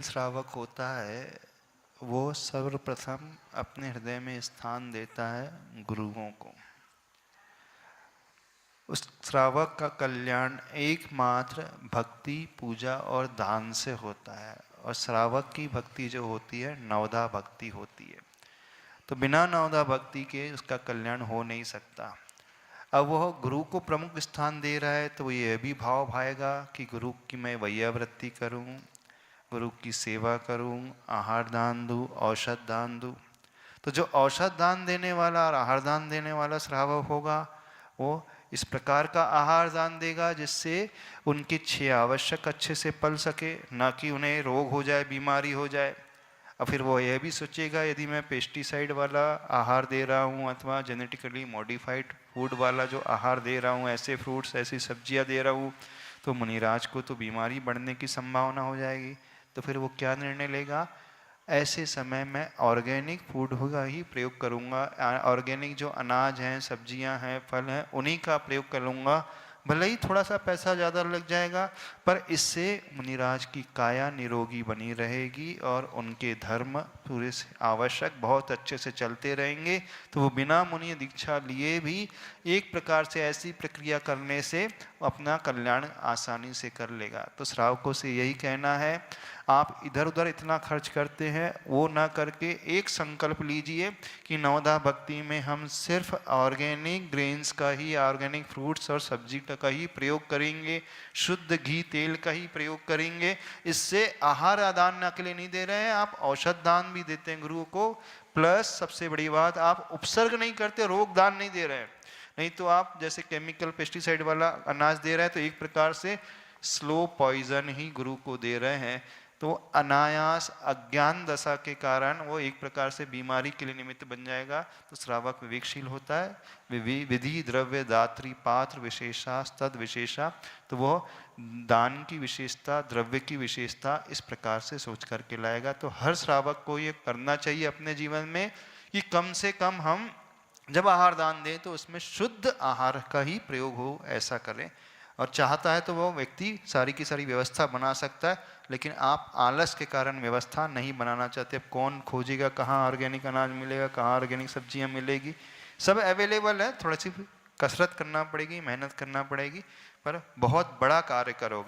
श्रावक होता है वो सर्वप्रथम अपने हृदय में स्थान देता है गुरुओं को। उस श्रावक का कल्याण एकमात्र भक्ति, पूजा और दान से होता है। और श्रावक की भक्ति जो होती है नवधा भक्ति होती है, तो बिना नवधा भक्ति के उसका कल्याण हो नहीं सकता। अब वह गुरु को प्रमुख स्थान दे रहा है तो वो यह भी भाव भाएगा कि गुरु की मैं वैयावृत्ति करूं, गुरु की सेवा करूं, आहार दान दूं, औषध दान दूं। तो जो औषध दान देने वाला और आहार दान देने वाला श्रावक होगा वो इस प्रकार का आहार दान देगा जिससे उनके 6 आवश्यक अच्छे से पल सके, ना कि उन्हें रोग हो जाए, बीमारी हो जाए। और फिर वो यह भी सोचेगा यदि मैं पेस्टिसाइड वाला आहार दे रहा हूँ अथवा जेनेटिकली मॉडिफाइड फूड वाला जो आहार दे रहा हूँ, ऐसे फ्रूट्स ऐसी सब्जियाँ दे रहा हूँ, तो मुनिराज को तो बीमारी बढ़ने की संभावना हो जाएगी। तो फिर वो क्या निर्णय लेगा? ऐसे समय में ऑर्गेनिक फूड का ही प्रयोग करूँगा, ऑर्गेनिक जो अनाज हैं, सब्जियां हैं, फल हैं, उन्हीं का प्रयोग करूँगा। भले ही थोड़ा सा पैसा ज़्यादा लग जाएगा, पर इससे मुनिराज की काया निरोगी बनी रहेगी और उनके धर्म पूरे से आवश्यक बहुत अच्छे से चलते रहेंगे। तो वो बिना मुनि दीक्षा लिए भी एक प्रकार से ऐसी प्रक्रिया करने से अपना कल्याण आसानी से कर लेगा। तो श्रावकों से यही कहना है, आप इधर उधर इतना खर्च करते हैं वो ना करके एक संकल्प लीजिए कि नवधा भक्ति में हम सिर्फ ऑर्गेनिक ग्रेन्स का ही, ऑर्गेनिक फ्रूट्स और सब्जी का ही प्रयोग करेंगे, शुद्ध घी तेल का ही प्रयोग करेंगे। इससे आहार दान अकेले नहीं दे रहे हैं, आप औषध दान भी देते हैं गुरुओं को, प्लस सबसे बड़ी बात आप उपसर्ग नहीं करते, रोग दान नहीं दे रहे हैं। नहीं तो आप जैसे केमिकल पेस्टिसाइड वाला अनाज दे रहे हैं तो एक प्रकार से स्लो पॉइजन ही गुरु को दे रहे हैं। तो अनायास अज्ञान दशा के कारण वो एक प्रकार से बीमारी के लिए निमित्त बन जाएगा। तो श्रावक विवेकशील होता है, विधि द्रव्य दात्री पात्र विशेषा तद विशेषा, तो वो दान की विशेषता, द्रव्य की विशेषता इस प्रकार से सोच करके लाएगा। तो हर श्रावक को ये करना चाहिए अपने जीवन में कि कम से कम हम जब आहार दान दें तो उसमें शुद्ध आहार का ही प्रयोग हो, ऐसा करें। और चाहता है तो वो व्यक्ति सारी की सारी व्यवस्था बना सकता है, लेकिन आप आलस के कारण व्यवस्था नहीं बनाना चाहते। अब कौन खोजेगा कहाँ ऑर्गेनिक अनाज मिलेगा, कहाँ ऑर्गेनिक सब्जियां मिलेगी? सब अवेलेबल है, थोड़ी सी कसरत करना पड़ेगी, मेहनत करना पड़ेगी, पर बहुत बड़ा कार्य करोगे।